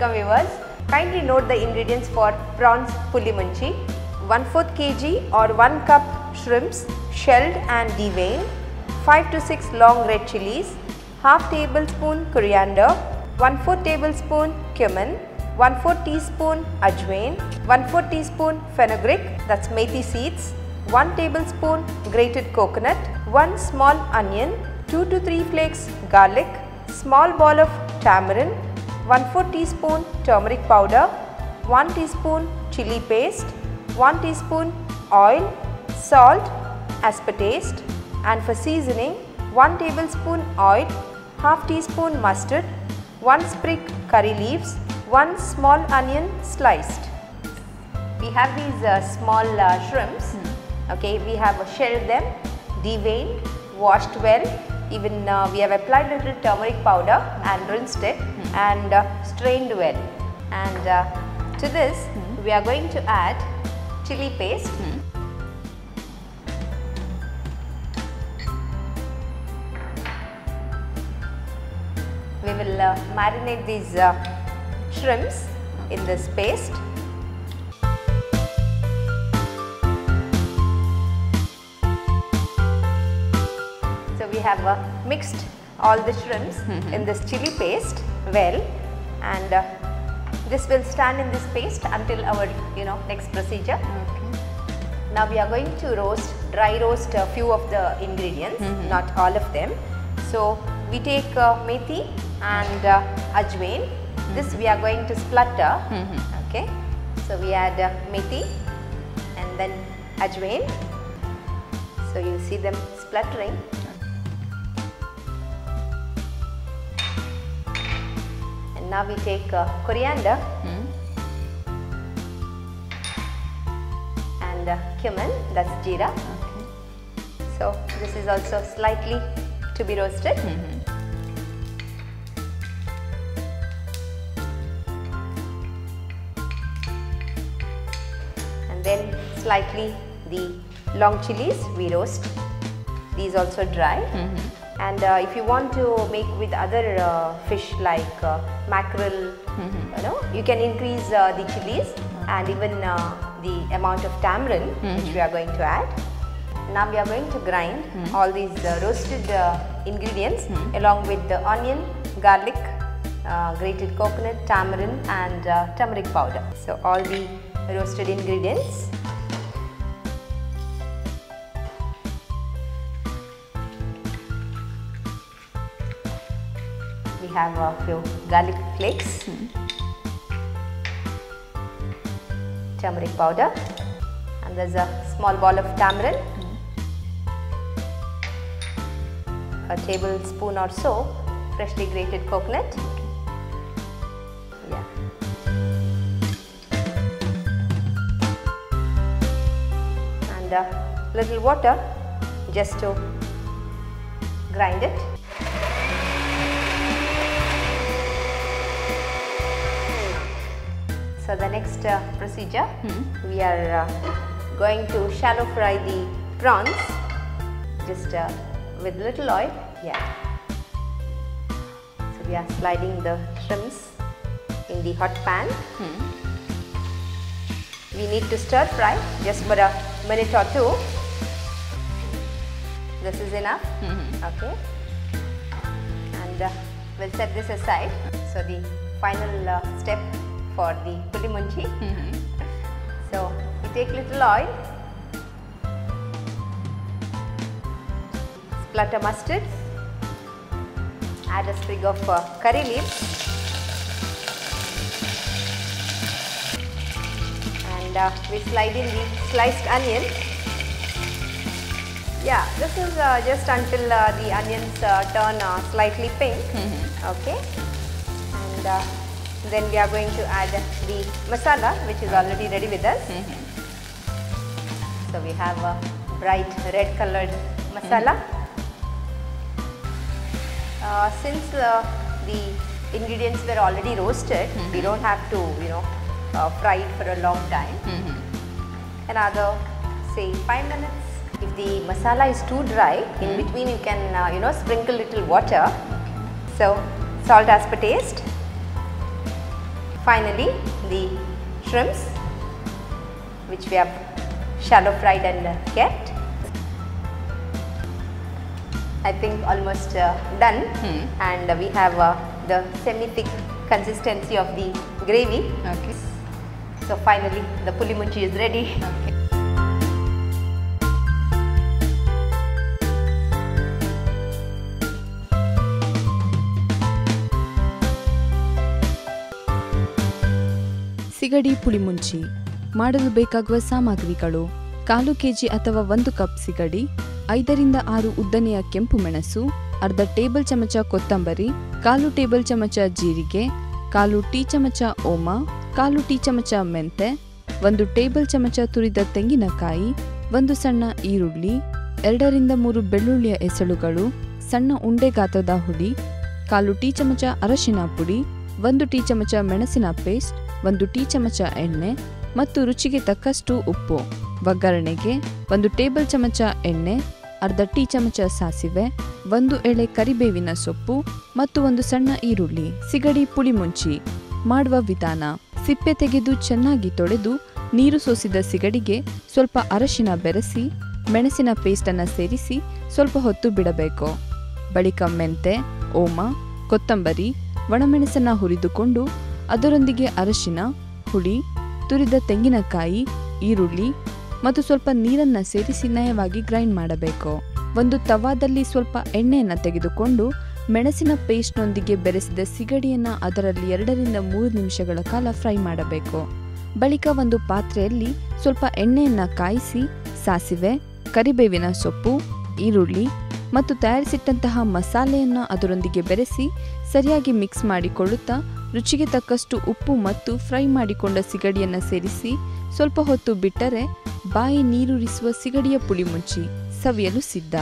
Welcome viewers. Kindly note the ingredients for prawns puli munchi. 1/4 kg or 1 cup shrimps shelled and deveined, 5 to 6 long red chilies, half tablespoon coriander, 1/4 tablespoon cumin, 1/4 teaspoon ajwain, 1/4 teaspoon fenugreek, that's methi seeds, 1 tablespoon grated coconut, 1 small onion, 2 to 3 flakes garlic, small ball of tamarind, 1/4 teaspoon turmeric powder, 1 teaspoon chili paste, 1 teaspoon oil, salt as per taste, and for seasoning 1 tablespoon oil, half teaspoon mustard, 1 sprig curry leaves, 1 small onion sliced. We have these small shrimps. Okay, we have shelled them, deveined, washed well. Even we have applied little turmeric powder and rinsed it and strained well. And to this we are going to add chili paste. We will marinate these shrimps in this paste. So we have mixed all the shrimps in this chili paste well, and this will stand in this paste until our next procedure. Now we are going to dry roast a few of the ingredients, not all of them. So we take methi and ajwain. This we are going to splutter. Okay, so we add methi and then ajwain. So you see them spluttering. And now we take coriander and cumin, that's jeera. So this is also slightly to be roasted. And then slightly the long chilies we roast. These also dry. And if you want to make with other fish like mackerel, you can increase the chilies and even the amount of tamarind which we are going to add. Now we are going to grind all these roasted ingredients along with the onion, garlic, grated coconut, tamarind and turmeric powder. So all the roasted ingredients. We have a few garlic flakes, turmeric powder, and there's a small ball of tamarind, a tablespoon or so freshly grated coconut, and a little water just to grind it. So the next procedure, we are going to shallow fry the prawns just with little oil. So we are sliding the shrimps in the hot pan. We need to stir fry just for a minute or two. This is enough. Okay, and we'll set this aside. So the final step for the puli munchi. So we take little oil, splutter mustard, add a sprig of curry leaves, and we slide in the sliced onion. This is just until the onions turn slightly pink. Okay, and then we are going to add the masala which is already ready with us. So we have a bright red colored masala. Since the ingredients were already roasted, we don't have to fry it for a long time. Another say 5 minutes. If the masala is too dry, in between you can sprinkle little water. So salt as per taste. Finally, the shrimps, which we have shallow fried and kept. I think almost done, and we have the semi-thick consistency of the gravy. Okay. So finally, the puli munchi is ready. Okay. ಸಿಗಡಿ ಪುಳಿಮುಂಚಿ ಮಾಡಲು ಬೇಕಾಗುವ ಸಾಮಗ್ರಿಗಳು: 1/4 kg ಅಥವಾ 1 cup ಸಿಗಡಿ, 5 ರಿಂದ 6 ಉದ್ದನೆಯ ಕೆಂಪು ಮೆಣಸು, ಅರ್ಧ ಟೇಬಲ್ ಚಮಚ ಕೊತ್ತಂಬರಿ, 1/4 ಟೇಬಲ್ ಚಮಚ ಜೀರಿಗೆ, 1/4 ಟೀ ಚಮಚ ಓಮ, 1/4 ಟೀ ಚಮಚ ಮೆಂತೆ, 1 ಟೇಬಲ್ ಚಮಚ ತುರಿದ ತೆಂಗಿನಕಾಯಿ, 1 ಸಣ್ಣ ಈರುಳ್ಳಿ, 2 ರಿಂದ 3 ಬೆಳ್ಳುಳ್ಳಿಯ ಎಸಳುಗಳು, ಸಣ್ಣ ಉಂಡೆ ಗಾತ್ರದ ಹುಡಿ, 1/4 ಟೀ ಚಮಚ ಅರಶಿನ ಪುಡಿ, 1 ಟೀ ಚಮಚ ಮೆಣಸಿನ ಪೇಸ್ಟ್, 1 ಟೀ ಚಮಚ ಎಣ್ಣೆ ಮತ್ತು ರುಚಿಗೆ ತಕ್ಕಷ್ಟು ಉಪ್ಪು. ಒಗ್ಗರಣೆಗೆ 1 ಟೇಬಲ್ ಚಮಚ ಎಣ್ಣೆ, ಅರ್ಧ ಟೀ ಚಮಚ ಸಾಸಿವೆ, 1 ಎಳೆ ಕರಿಬೇವಿನ ಸೊಪ್ಪು ಮತ್ತು 1 ಸಣ್ಣ ಈರುಳ್ಳಿ. ಸಿಗಡಿ ಪುಳಿಮುಂಚಿ ಮಾಡುವ ವಿಧಾನ: ಸಿಪ್ಪೆ ತೆಗೆದು ಚೆನ್ನಾಗಿ ತೊಳೆದು ನೀರು ಸೋಸಿದ ಸಿಗಡಿಗೆ ಸ್ವಲ್ಪ ಅರಶಿನ ಬೆರೆಸಿ ಮೆಣಸಿನ ಪೇಸ್ಟನ್ನು ಸೇರಿಸಿ ಸ್ವಲ್ಪ ಹೊತ್ತು ಬಿಡಬೇಕು. ಬಳಿಕ ಮೆಂತೆ, ಓಮ, ಕೊತ್ತಂಬರಿ, ಒಣಮೆಣಸನ್ನು ಹುರಿದುಕೊಂಡು ಅದರೊಂದಿಗೆ ಅರಶಿನ, ಹುಳಿ, ತುರಿದ ತೆಂಗಿನಕಾಯಿ, ಈರುಳ್ಳಿ ಮತ್ತು ಸ್ವಲ್ಪ ನೀರನ್ನು ಸೇರಿಸಿ ನಯವಾಗಿ ಗ್ರೈಂಡ್ ಮಾಡಬೇಕು. ಒಂದು ತವಾದಲ್ಲಿ ಸ್ವಲ್ಪ ಎಣ್ಣೆಯನ್ನು ತೆಗೆದುಕೊಂಡು ಮೆಣಸಿನ ಪೇಸ್ಟ್ನೊಂದಿಗೆ ಬೆರೆಸಿದ ಸಿಗಡಿಯನ್ನು ಅದರಲ್ಲಿ 2 ರಿಂದ 3 ನಿಮಿಷಗಳ ಕಾಲ ಫ್ರೈ ಮಾಡಬೇಕು. ಬಳಿಕ ಒಂದು ಪಾತ್ರೆಯಲ್ಲಿ ಸ್ವಲ್ಪ ಎಣ್ಣೆಯನ್ನು ಕಾಯಿಸಿ ಸಾಸಿವೆ, ಕರಿಬೇವಿನ ಸೊಪ್ಪು, ಈರುಳ್ಳಿ ಮತ್ತು ತಯಾರಿಸಿಟ್ಟಂತಹ ಮಸಾಲೆಯನ್ನು ಅದರೊಂದಿಗೆ ಬೆರೆಸಿ ಸರಿಯಾಗಿ ಮಿಕ್ಸ್ ಮಾಡಿಕೊಳ್ಳುತ್ತಾ ರುಚಿಗೆ ತಕ್ಕಷ್ಟು ಉಪ್ಪು ಮತ್ತು ಫ್ರೈ ಮಾಡಿಕೊಂಡ ಸಿಗಡಿಯನ್ನು ಸೇರಿಸಿ ಸ್ವಲ್ಪ ಹೊತ್ತು ಬಿಟ್ಟರೆ ಬಾಯಿ ನೀರೂರಿಸುವ ಸಿಗಡಿಯ ಪುಳಿಮುಂಚಿ ಸವಿಯಲು ಸಿದ್ಧ.